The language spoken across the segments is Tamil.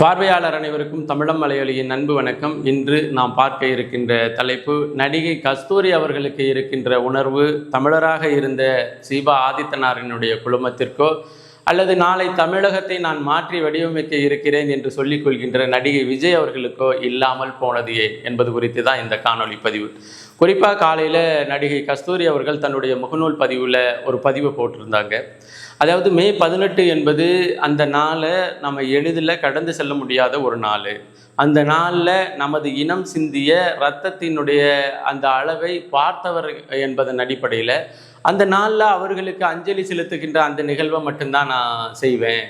பார்வையாளர் அனைவருக்கும் தமிழம் மலையொலியின் அன்பு வணக்கம். இன்று நாம் பார்க்க இருக்கின்ற தலைப்பு, நடிகை கஸ்தூரி அவர்களுக்கு இருக்கின்ற உணர்வு தமிழராக இருந்த சீபா ஆதித்தனாரினுடைய குழுமத்திற்கோ அல்லது நாளை தமிழகத்தை நான் மாற்றி வடிவமைக்க இருக்கிறேன் என்று சொல்லிக் கொள்கின்ற நடிகை விஜய் அவர்களுக்கோ இல்லாமல் போனது ஏன் என்பது குறித்து தான் இந்த காணொளி பதிவு. குறிப்பாக காலையில் நடிகை கஸ்தூரி அவர்கள் தன்னுடைய முகநூல் பதிவில் ஒரு பதிவை போட்டிருந்தாங்க. அதாவது மே 18 என்பது அந்த நாளை நம்ம எளிதில் கடந்து செல்ல முடியாத ஒரு நாள். அந்த நாளில் நமது இனம் சிந்திய இரத்தத்தினுடைய அந்த அளவை பார்த்தவர் என்பதன் அடிப்படையில் அந்த நாளில் அவர்களுக்கு அஞ்சலி செலுத்துகின்ற அந்த நிகழ்வை மட்டும்தான் நான் செய்வேன்.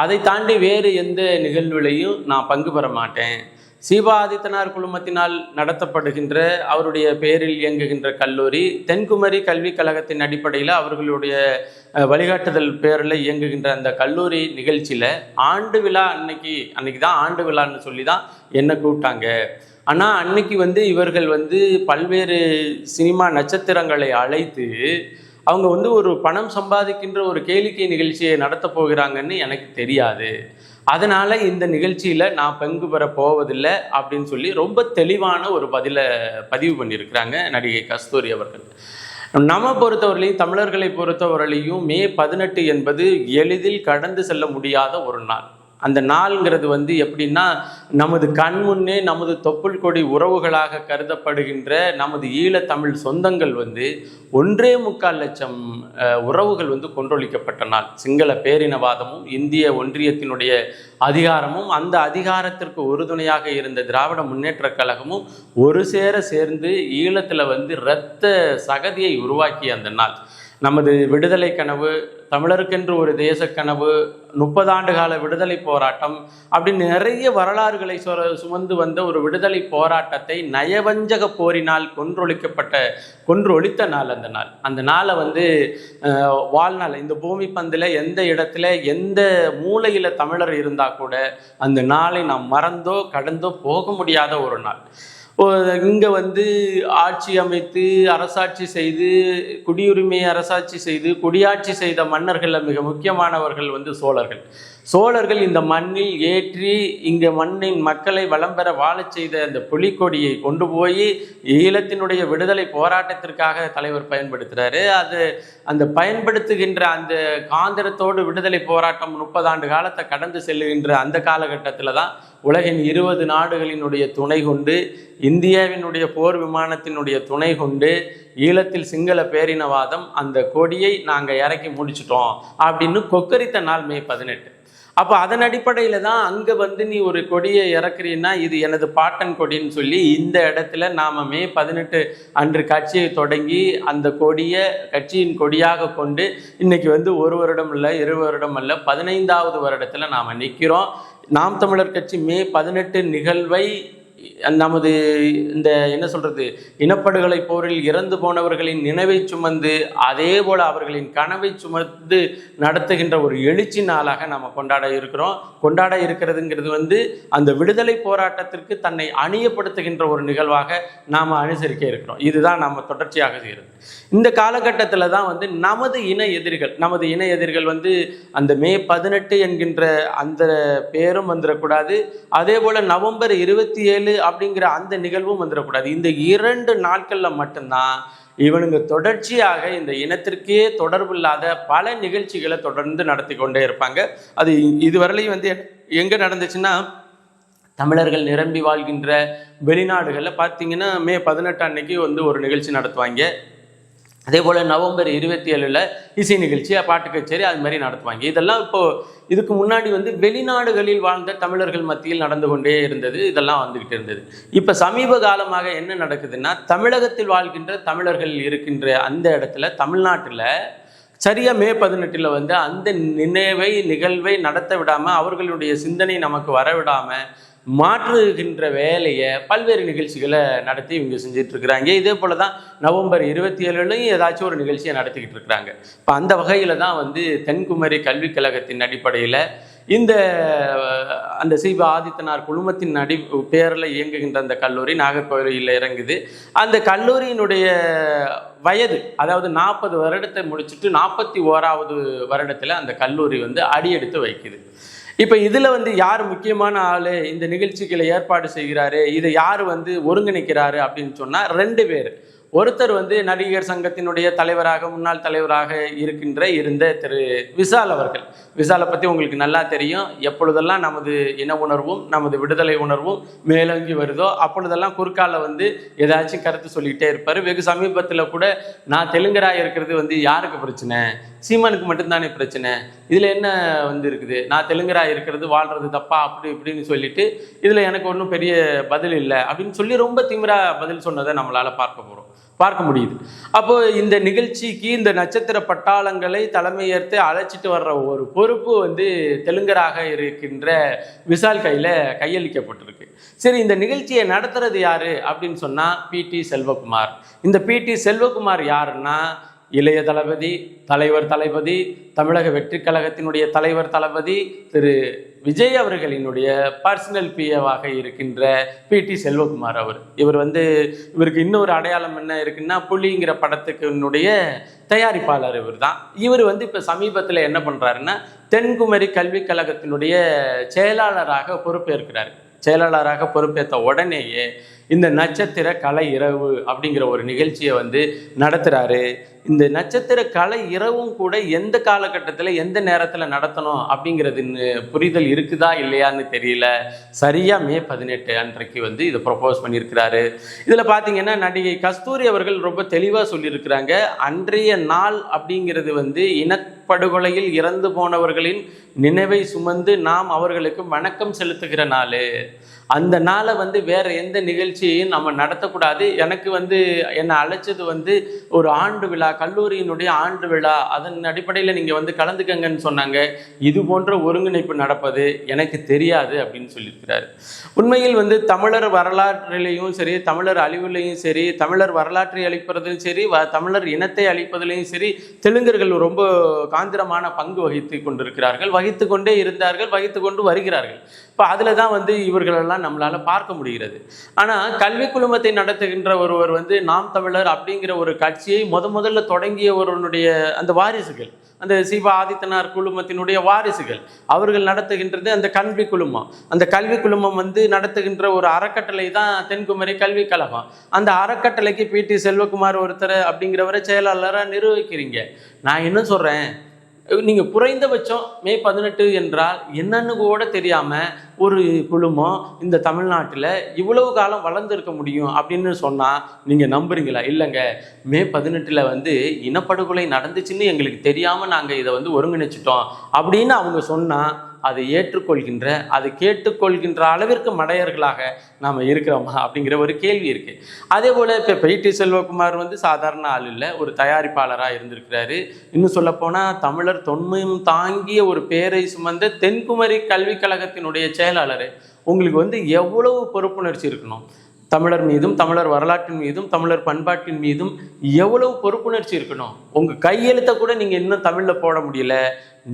அதை தாண்டி வேறு எந்த நிகழ்வுலையும் நான் பங்கு பெற மாட்டேன். சீபா ஆதித்தனார் குழுமத்தினால் நடத்தப்படுகின்ற அவருடைய பேரில் இயங்குகின்ற கல்லூரி தென்குமரி கல்விக் கழகத்தின் அடிப்படையில் அவர்களுடைய வழிகாட்டுதல் பேரில் இயங்குகின்ற அந்த கல்லூரி நிகழ்ச்சியில் ஆண்டு விழா அன்னைக்கு தான் ஆண்டு விழான்னு சொல்லி தான் என்னை கூப்பிட்டாங்க. ஆனால் அன்னைக்கு இவர்கள் பல்வேறு சினிமா நட்சத்திரங்களை அழைத்து அவங்க ஒரு பணம் சம்பாதிக்கின்ற ஒரு கேளிக்கை நிகழ்ச்சியை நடத்த போகிறாங்கன்னு எனக்கு தெரியாது. அதனால் இந்த நிகழ்ச்சியில் நான் பங்கு பெற போவதில்லை அப்படின்னு சொல்லி ரொம்ப தெளிவான ஒரு பதிவு பண்ணியிருக்கிறாங்க நடிகை கஸ்தூரி அவர்கள். நம்ம பொறுத்தவரையிலையும் தமிழர்களை பொறுத்தவரையிலையும் மே 18 என்பது எளிதில் கடந்து செல்ல முடியாத ஒரு நாள். அந்த நாள்ங்கிறது எப்படின்னா, நமது கண் முன்னே நமது தொப்புள் கொடி உறவுகளாக கருதப்படுகின்ற நமது ஈழத்தமிழ் சொந்தங்கள் 1.25 லட்சம் உறவுகள் கொன்றொழிக்கப்பட்ட நாள். சிங்கள பேரினவாதமும் இந்திய ஒன்றியத்தினுடைய அதிகாரமும் அந்த அதிகாரத்திற்கு உறுதுணையாக இருந்த திராவிட முன்னேற்ற கழகமும் ஒரு சேர சேர்ந்து ஈழத்தில் இரத்த சகதியை உருவாக்கிய அந்த நாள். நமது விடுதலை கனவு, தமிழருக்கென்று ஒரு தேச கனவு, 30 ஆண்டு கால விடுதலை போராட்டம் அப்படின்னு நிறைய வரலாறுகளை சுமந்து வந்த ஒரு விடுதலை போராட்டத்தை நயவஞ்சக போரினால் கொன்றொழித்த நாள் அந்த நாள். அந்த நாளை வாழ்நாள் இந்த பூமி பந்தில் எந்த இடத்துல எந்த மூலையில் தமிழர் இருந்தால் கூட அந்த நாளை நாம் மறந்தோ கடந்தோ போக முடியாத ஒரு நாள். இங்கே ஆட்சி அமைத்து அரசாட்சி செய்து குடியுரிமையை அரசாட்சி செய்து குடியாட்சி செய்த மன்னர்களில் மிக முக்கியமானவர்கள் சோழர்கள் இந்த மண்ணில் ஏற்றி இங்கே மண்ணின் மக்களை வளம் பெற வாழச் செய்த அந்த புலிக்கொடியை கொண்டு போய் ஈழத்தினுடைய விடுதலை போராட்டத்திற்காக தலைவர் பயன்படுத்துகிறாரு. அந்த பயன்படுத்துகின்ற அந்த காந்திரத்தோடு விடுதலை போராட்டம் 30 ஆண்டு காலத்தை கடந்து செல்லுகின்ற அந்த காலகட்டத்தில் தான் உலகின் 20 நாடுகளினுடைய துணை கொண்டு, இந்தியாவினுடைய போர் விமானத்தினுடைய துணை கொண்டு ஈழத்தில் சிங்கள பேரினவாதம் அந்த கொடியை நாங்கள் இறக்கி முடிச்சிட்டோம் அப்படின்னு கொக்கரித்த நாள் மே 18. அப்போ அதன் அடிப்படையில் தான் அங்கே நீ ஒரு கொடியை இறக்குறீன்னா இது எனது பாட்டன் கொடின்னு சொல்லி இந்த இடத்துல நாம் மே 18 அன்று கட்சியை தொடங்கி அந்த கொடியை கட்சியின் கொடியாக கொண்டு இன்னைக்கு 1 வருடம் இல்லை 2 வருடம் அல்ல 15வது வருடத்தில் நாம் நிற்கிறோம். நாம் தமிழர் கட்சி மே 18 நிகழ்வை நமது இந்த இனப்படுகொலை போரில் இறந்து போனவர்களின் நினைவை சுமந்து அதே போல அவர்களின் கனவை சுமந்து நடத்துகின்ற ஒரு எழுச்சி நாளாக நாம் கொண்டாட இருக்கிறதுங்கிறது அந்த விடுதலை போராட்டத்திற்கு தன்னை அணியப்படுத்துகின்ற ஒரு நிகழ்வாக நாம் அனுசரிக்க இருக்கிறோம். இதுதான் நாம் தொடர்ச்சியாக செய்கிறது. இந்த காலகட்டத்தில் தான் நமது இன எதிரிகள் அந்த மே 18 என்கின்ற அந்த பேரும் வந்துடக்கூடாது. அதே போல நவம்பர் 27 அப்படிங்கிற அந்த நிகழ்வும் வந்துடக்கூடாது. இந்த 2 நாட்களில் மட்டும்தான் இவனுங்க தொடர்ச்சியாக இந்த இனத்திற்கே தொடர்பு இல்லாத பல நிகழ்ச்சிகளை தொடர்ந்து நடத்தி கொண்டே இருப்பாங்க. அது இதுவரையிலையும் எங்கே நடந்துச்சுன்னா, தமிழர்கள் நிரம்பி வாழ்கின்ற வெளிநாடுகளில் பார்த்தீங்கன்னா மே 18 அன்னைக்கு ஒரு நிகழ்ச்சி நடத்துவாங்க. அதே போல் நவம்பர் 27 இசை நிகழ்ச்சி, பாட்டு கச்சேரி அது மாதிரி நடத்துவாங்க. இதெல்லாம் இதுக்கு முன்னாடி வெளிநாடுகளில் வாழ்ந்த தமிழர்கள் மத்தியில் நடந்து கொண்டே இருந்தது. இதெல்லாம் வந்துக்கிட்டு இருந்தது. இப்போ சமீப காலமாக என்ன நடக்குதுன்னா, தமிழகத்தில் வாழ்கின்ற தமிழர்கள் இருக்கின்ற அந்த இடத்துல தமிழ்நாட்டில் சரியாக மே 18 அந்த நிகழ்வை நடத்த விடாமல் அவர்களுடைய சிந்தனை நமக்கு வரவிடாமல் மாற்றுகின்ற வேலையை பல்வேறு நிகழ்ச்சிகளை நடத்தி இவங்க செஞ்சுட்டு இருக்கிறாங்க. இதே போல தான் நவம்பர் 27 ஏதாச்சும் ஒரு நிகழ்ச்சியை நடத்திக்கிட்டு இருக்கிறாங்க. இப்போ அந்த வகையில் தான் தென்குமரி கல்விக் கழகத்தின் அடிப்படையில் அந்த சீபா ஆதித்தனார் குழுமத்தின் பேரில் இயங்குகின்ற அந்த கல்லூரி நாகர்கோவிலில் இறங்குது. அந்த கல்லூரியினுடைய வயது, அதாவது 40 வருடத்தை முடிச்சுட்டு 41வது வருடத்தில் அந்த கல்லூரி அடியெடுத்து வைக்குது. இப்போ இதில் வந்து யார் முக்கியமான ஆள் இந்த நிகழ்ச்சிகளை ஏற்பாடு செய்கிறாரு, இதை யார் வந்து ஒருங்கிணைக்கிறாரு அப்படின்னு சொன்னால் 2 பேர். ஒருத்தர் வந்து நடிகர் சங்கத்தினுடைய தலைவராக முன்னாள் தலைவராக இருந்த திரு விஷால் அவர்கள். விஷாலை பற்றி உங்களுக்கு நல்லா தெரியும். எப்பொழுதெல்லாம் நமது இன உணர்வும் நமது விடுதலை உணர்வும் மேலோங்கி வருதோ அப்பொழுதெல்லாம் குறுக்கால வந்து ஏதாச்சும் கருத்து சொல்லிக்கிட்டே இருப்பார். வெகு சமீபத்தில் கூட நான் தெலுங்கராக இருக்கிறது வந்து யாருக்கு பிரச்சனை, சீமானுக்கு மட்டும்தானே பிரச்சனை, இதில் என்ன வந்து இருக்குது, நான் தெலுங்கராக இருக்கிறது வாழ்றது தப்பா அப்படி இப்படின்னு சொல்லிட்டு இதில் எனக்கு ஒன்றும் பெரிய பதில் இல்லை அப்படின்னு சொல்லி ரொம்ப திமிரா பதில் சொன்னதை நம்மளால் பார்க்க முடியுது. அப்போ இந்த நிகழ்ச்சிக்கு இந்த நட்சத்திர பட்டாளங்களை தலைமையேற்று அழைச்சிட்டு வர்ற ஒரு பொறுப்பு வந்து தெலுங்கராக இருக்கின்ற விஷால் கையளிக்கப்பட்டிருக்கு. சரி, இந்த நிகழ்ச்சியை நடத்துறது யாரு அப்படின்னு சொன்னா பிடி செல்வகுமார். இந்த பிடி செல்வகுமார் யாருன்னா இளைய தளபதி தமிழக வெற்றி கழகத்தினுடைய தலைவர் தளபதி திரு விஜய் அவர்களினுடைய பர்சனல் பிஏவாக இருக்கின்ற பிடி செல்வகுமார் இவர் வந்து இவருக்கு இன்னொரு அடையாளம் என்ன இருக்குன்னா புலிங்கிற படத்துக்குனுடைய தயாரிப்பாளர் இவர் வந்து இப்போ சமீபத்தில் என்ன பண்ணுறாருன்னா தென்குமரி கல்விக் கழகத்தினுடைய செயலாளராக பொறுப்பேற்ற உடனேயே இந்த நட்சத்திர கலை இரவு அப்படிங்கிற ஒரு நிகழ்ச்சியை வந்து நடத்துகிறாரு. இந்த நட்சத்திர கலை இரவும் கூட எந்த காலகட்டத்தில் எந்த நேரத்தில் நடத்தணும் அப்படிங்கிறது புரிதல் இருக்குதா இல்லையான்னு தெரியல. சரியாக மே 18 அன்றைக்கு வந்து இதை ப்ரொப்போஸ் பண்ணியிருக்கிறாரு. இதில் பார்த்தீங்கன்னா நடிகை கஸ்தூரி அவர்கள் ரொம்ப தெளிவாக சொல்லியிருக்கிறாங்க. அன்றைய நாள் அப்படிங்கிறது வந்து இனப்படுகொலையில் இறந்து போனவர்களின் நினைவை சுமந்து நாம் அவர்களுக்கு வணக்கம் செலுத்துகிற நாள். அந்த நாளை வந்து வேற எந்த நிகழ்ச்சியையும் நம்ம நடத்தக்கூடாது. எனக்கு வந்து என்னை அழைச்சது வந்து ஒரு ஆண்டு விழா, கல்லூரியினுடைய ஆண்டு விழா, அதன் அடிப்படையில் நீங்கள் வந்து கலந்துக்கங்கன்னு சொன்னாங்க. இது போன்ற ஒருங்கிணைப்பு நடப்பது எனக்கு தெரியாது அப்படின்னு சொல்லியிருக்கிறாரு. உண்மையில் வந்து தமிழர் வரலாற்றிலையும் சரி, தமிழர் அழிவுலையும் சரி, தமிழர் வரலாற்றை அழிப்பதும் சரி, தமிழர் இனத்தை அழிப்பதிலையும் சரி தெலுங்கர்கள் ரொம்ப காந்திரமான பங்கு வகித்து கொண்டே இருந்தார்கள், வகித்து கொண்டு வருகிறார்கள். இப்போ அதில் தான் வந்து இவர்களெல்லாம் நம்மளால் பார்க்க முடிகிறது. ஆனால் கல்வி குழுமத்தை நடத்துகின்ற ஒருவர் வந்து நாம் தமிழர் அப்படிங்கிற ஒரு கட்சியை முதல்ல தொடங்கியவருடைய அந்த வாரிசுகள், அந்த சிவா ஆதித்தனார் குழுமத்தினுடைய வாரிசுகள் அவர்கள் நடத்துகின்றது அந்த கல்வி குழுமம். அந்த கல்வி குழுமம் வந்து நடத்துகின்ற ஒரு அறக்கட்டளை தான் தென்குமரி கல்விக் கழகம். அந்த அறக்கட்டளைக்கு பிடி செல்வகுமார் ஒருத்தர் அப்படிங்கிறவரை செயலாளராக நிர்வகிக்கிறீங்க. நான் என்ன சொல்கிறேன், நீங்கள் குறைந்தபட்சம் மே 18 என்றால் என்னன்னு கூட தெரியாமல் ஒரு குழுமம் இந்த தமிழ்நாட்டில் இவ்வளவு காலம் வளர்ந்துருக்க முடியும் அப்படின்னு சொன்னால் நீங்கள் நம்புறீங்களா? இல்லைங்க, மே 18 வந்து இனப்படுகொலை நடந்துச்சுன்னு எங்களுக்கு தெரியாமல் நாங்கள் இதை வந்து ஒருங்கிணைச்சிட்டோம் அப்படின்னு அவங்க சொன்னால் அதை ஏற்றுக்கொள்கின்ற, அதை கேட்டுக்கொள்கின்ற அளவிற்கு மடையர்களாக நாம் இருக்கிறோமா அப்படிங்கிற ஒரு கேள்வி இருக்குது. அதே போல் இப்போ பிடி செல்வகுமார் வந்து சாதாரண ஆள் இல்லை, ஒரு தயாரிப்பாளராக இருந்திருக்கிறாரு. இன்னும் சொல்லப்போனால் தமிழர் தொன்மையும் தாங்கிய ஒரு பேரை சுமந்த தென்குமரி கல்விக் கழகத்தினுடைய செயலாளர். உங்களுக்கு வந்து எவ்வளவு பொறுப்புணர்ச்சி இருக்கணும், தமிழர் மீதும் தமிழர் வரலாற்றின் மீதும் தமிழர் பண்பாட்டின் மீதும் எவ்வளவு பொறுப்புணர்ச்சி இருக்கணும். உங்கள் கையெழுத்தை கூட நீங்கள் இன்னும் தமிழில் போட முடியல.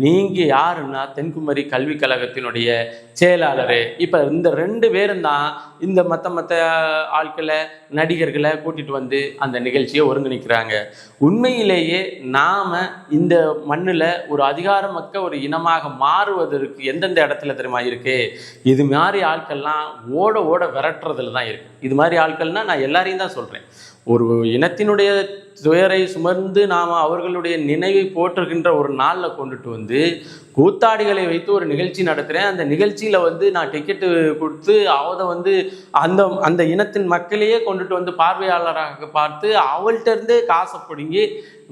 நீங்கள் யாருன்னா தென்குமரி கல்விக் கழகத்தினுடைய செயலாளர். இப்போ இந்த 2 பேரும் தான் இந்த மற்ற ஆட்களை, நடிகர்களை கூட்டிகிட்டு வந்து அந்த நிகழ்ச்சியை ஒருங்கிணைக்கிறாங்க. உண்மையிலேயே நாம் இந்த மண்ணில் ஒரு அதிகாரமக்க ஒரு இனமாக மாறுவதற்கு எந்தெந்த இடத்துல தெரியுமா இருக்குது? இது மாதிரி ஆட்கள்லாம் ஓட விரட்டுறதுல தான் இருக்குது. இது மாதிரி ஆட்கள்னால் நான் எல்லாரையும் தான் சொல்கிறேன். ஒரு இனத்தினுடைய துயரை சுமந்து நாம் அவர்களுடைய நினைவை போற்றுகின்ற ஒரு நாளில் கொண்டுட்டு வந்து கூத்தாடிகளை வைத்து ஒரு நிகழ்ச்சி நடத்துகிறேன். அந்த நிகழ்ச்சியில் வந்து நான் டிக்கெட்டு கொடுத்து அதை வந்து அந்த இனத்தின் மக்களையே கொண்டுட்டு வந்து பார்வையாளராக பார்த்து அவள்கிட்ட இருந்தே காசை பிடுங்கி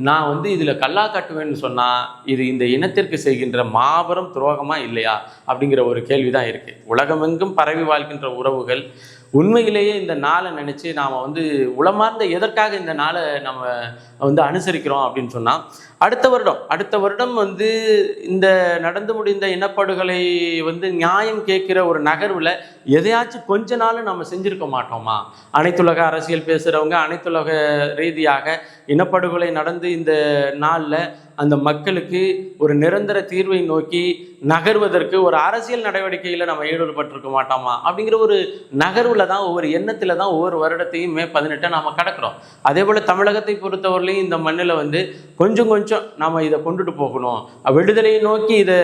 நான் வந்து இதில் கல்லா கட்டுவேன்னு சொன்னால் இது இந்த இனத்திற்கு செய்கின்ற மாபெரும் துரோகமாக இல்லையா அப்படிங்கிற ஒரு கேள்வி தான் இருக்குது. உலகமெங்கும் பரவி வாழ்கின்ற உறவுகள் உண்மையிலேயே இந்த நாளை நினச்சி நாம் வந்து உளமார்ந்த எதற்காக இந்த நாளை நம்ம வந்து அனுசரிக்கிறோம் அப்படின்னு சொன்னால், அடுத்த வருடம் வந்து இந்த நடந்து முடிந்த இனப்படுகொலை வந்து நியாயம் கேட்கிற ஒரு நகர்வில் எதையாச்சும் கொஞ்ச நாள் நம்ம செஞ்சுருக்க மாட்டோமா? அனைத்துலக அரசியல் பேசுகிறவங்க அனைத்துலக ரீதியாக இனப்படுகொலை நடந்து இந்த நாளில் அந்த மக்களுக்கு ஒரு நிரந்தர தீர்வை நோக்கி நகர்வதற்கு ஒரு அரசியல் நடவடிக்கையில் நம்ம ஈடுபட்டிருக்க மாட்டோமா அப்படிங்கிற ஒரு நகர்வில் தான், ஒவ்வொரு எண்ணத்தில் தான் ஒவ்வொரு வருடத்தையும் மே 18 நாம் கடக்கிறோம். அதே போல் தமிழகத்தை பொறுத்தவரையிலையும் இந்த மண்ணில் வந்து கொஞ்சம் கொஞ்சம் நாம் இதை கொண்டுட்டு போகணும், விடுதலையை நோக்கி இதை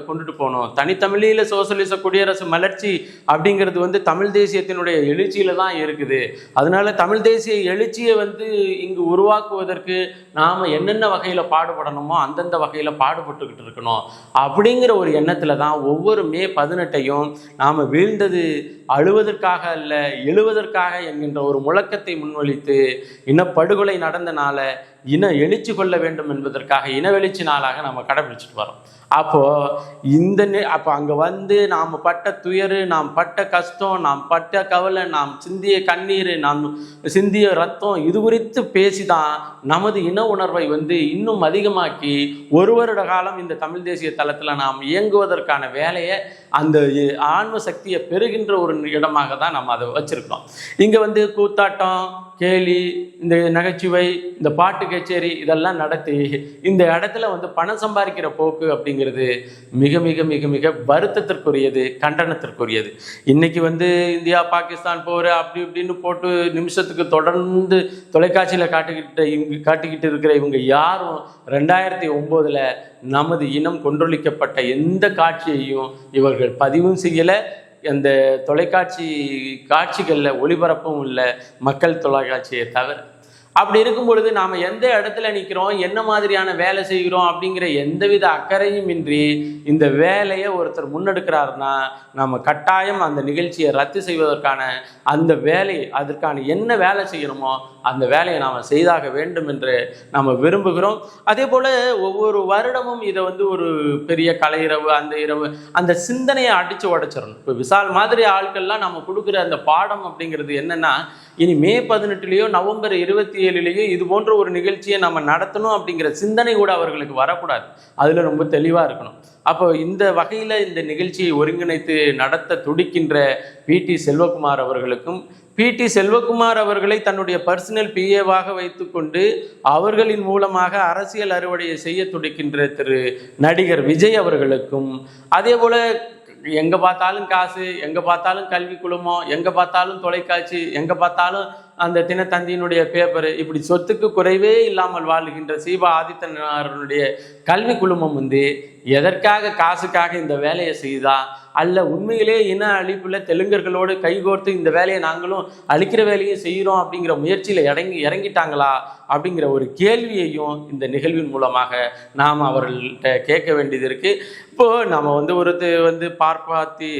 கொண்டுட்டு போகணும். தனித்தமிழில் சோசலிச குடியரசு மலர்ச்சி அப்படிங்கிறது வந்து தமிழ் தேசியத்தினுடைய எழுச்சியில் தான் இருக்குது. அதனால தமிழ் தேசிய எழுச்சியை வந்து இங்கு உருவாக்குவதற்கு நாம் என்னென்ன வகையில் பாடுபடணுமோ அந்தந்த வகையில் பாடுபட்டுக்கிட்டு இருக்கணும் அப்படிங்கிற ஒரு எண்ணத்தில் தான் ஒவ்வொரு மே 18ஐயும் நாம் வீழ்ந்தது அழுவதற்காக அல்ல எழுவதற்காக என்கின்ற ஒரு முழக்கத்தை முன்வழித்து இனப்படுகொலை நடந்தனால இன எழுச்சி கொள்ள வேண்டும் என்பதற்காக இனவெழுச்சி நாளாக நம்ம கடைபிடிச்சிட்டு வரோம். அப்போ அங்கே வந்து நாம் பட்ட துயர், நாம் பட்ட கஷ்டம், நாம் பட்ட கவலை, நாம் சிந்திய கண்ணீர், நாம் சிந்திய ரத்தம், இது குறித்து பேசி தான் நமது இன உணர்வை வந்து இன்னும் அதிகமாக்கி ஒரு வருட காலம் இந்த தமிழ் தேசிய தளத்தில் நாம் இயங்குவதற்கான வேலையை, அந்த ஆன்ம சக்தியை பெறுகின்ற ஒரு இடமாக தான் நம்ம அதை வச்சிருக்கோம். இங்கே வந்து கூத்தாட்டம், கேலி, இந்த நகைச்சுவை, இந்த பாட்டு கச்சேரி இதெல்லாம் நடத்தி இந்த இடத்துல வந்து பணம் சம்பாதிக்கிற போக்கு அப்படிங்கிறது மிக மிக மிக மிக வருத்தத்திற்குரியது, கண்டனத்திற்குரியது. இன்னைக்கு வந்து இந்தியா பாகிஸ்தான் போர் அப்படி இப்படின்னு போட்டு நிமிஷத்துக்கு தொடர்ந்து தொலைக்காட்சியில் காட்டிக்கிட்டு இருக்கிற இவங்க யாரும் 2009 நமது இனம் கொன்றொழிக்கப்பட்ட எந்த காட்சியையும் இவர்கள் பதிவும் செய்யலை. அந்த தொலைக்காட்சி காட்சிகளில் ஒளிபரப்பும் இல்லை, மக்கள் தொலைக்காட்சியை தவிர. அப்படி இருக்கும் பொழுது நாம் எந்த இடத்துல நிற்கிறோம், என்ன மாதிரியான வேலை செய்கிறோம் அப்படிங்கிற எந்தவித அக்கறையும் இன்றி இந்த வேலையை ஒருத்தர் முன்னெடுக்கிறாருன்னா நம்ம கட்டாயம் அந்த நிகழ்ச்சியை ரத்து செய்வதற்கான அந்த வேலையை, அதற்கான என்ன வேலை செய்யணுமோ அந்த வேலையை நாம் செய்தாக வேண்டும் என்று நாம் விரும்புகிறோம். அதே போல் ஒவ்வொரு வருடமும் இதை வந்து ஒரு பெரிய கலை இரவு, அந்த இரவு அந்த சிந்தனையை அடித்து உடைச்சிடணும். இப்போ விசால் மாதிரி ஆட்கள்லாம் நம்ம கொடுக்குற அந்த பாடம் அப்படிங்கிறது என்னென்னா, இனி மே 18 நவம்பர் 27 இது போன்ற ஒரு நிகழ்ச்சியை நம்ம நடத்தணும் அப்படிங்கிற சிந்தனை கூட அவர்களுக்கு வரக்கூடாது. அதில் ரொம்ப தெளிவாக இருக்கணும். அப்போ இந்த வகையில் இந்த நிகழ்ச்சியை ஒருங்கிணைத்து நடத்த துடிக்கின்ற பிடி செல்வகுமார் அவர்களுக்கும், பிடி செல்வகுமார் அவர்களை தன்னுடைய பர்சனல் பிஏவாக வைத்துக்கொண்டு அவர்களின் மூலமாக அரசியல் அறுவடையை செய்ய துடிக்கின்ற திரு நடிகர் விஜய் அவர்களுக்கும், அதே போல் எங்கே பார்த்தாலும் காசு, எங்கே பார்த்தாலும் கல்வி குழுமம், எங்கே பார்த்தாலும் தொலைக்காட்சி, எங்கே பார்த்தாலும் அந்த தினத்தந்தியினுடைய பேப்பர், இப்படி சொத்துக்கு குறைவே இல்லாமல் வாழ்கின்ற சீபா ஆதித்தனாருடைய கல்வி குழுமம் வந்து எதற்காக, காசுக்காக இந்த வேலையை செய்தா அல்ல உண்மையிலே இன அழிப்பில் தெலுங்கர்களோடு கைகோர்த்து இந்த வேலையை நாங்களும் அழிக்கிற வேலையை செய்கிறோம் அப்படிங்கிற முயற்சியில் இறங்கிட்டாங்களா அப்படிங்கிற ஒரு கேள்வியையும் இந்த நிகழ்வின் மூலமாக நாம் அவர்கள்ட்ட கேட்க வேண்டியது இருக்குது. இப்போது நம்ம வந்து பாப்பாத்தி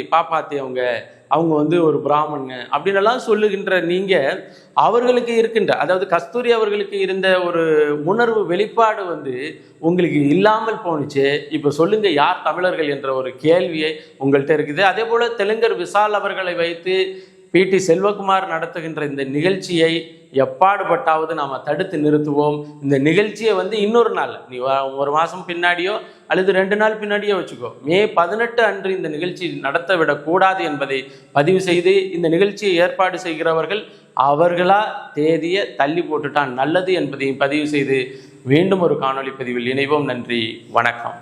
அவங்க வந்து ஒரு பிராமணங்க அப்படின்னெல்லாம் சொல்லுகின்ற நீங்கள் அவர்களுக்கு இருக்கின்ற, அதாவது கஸ்தூரி அவர்களுக்கு இருந்த ஒரு உணர்வு வெளிப்பாடு வந்து உங்களுக்கு இல்லாமல் போணுச்சு. இப்போ சொல்லுங்க, யார் தமிழர்கள் என்ற ஒரு கேள்வியை உங்கள்கிட்ட இருக்குது. அதே போல் தெலுங்கர் விசால் அவர்களை வைத்து பிடி செல்வகுமார் நடத்துகின்ற இந்த நிகழ்ச்சியை எப்பாடுபட்டாவது நாம் தடுத்து நிறுத்துவோம். இந்த நிகழ்ச்சியை வந்து இன்னொரு நாள், நீ ஒரு மாதம் பின்னாடியோ அல்லது 2 நாள் பின்னாடியோ வச்சுக்கோ, மே 18 அன்று இந்த நிகழ்ச்சி நடத்த விடக்கூடாது என்பதை பதிவு செய்து, இந்த நிகழ்ச்சியை ஏற்பாடு செய்கிறவர்கள் அவர்களா தேதியை தள்ளி போட்டுட்டான் நல்லது என்பதையும் பதிவு செய்து மீண்டும் ஒரு காணொளி பதிவில் இணைவோம். நன்றி, வணக்கம்.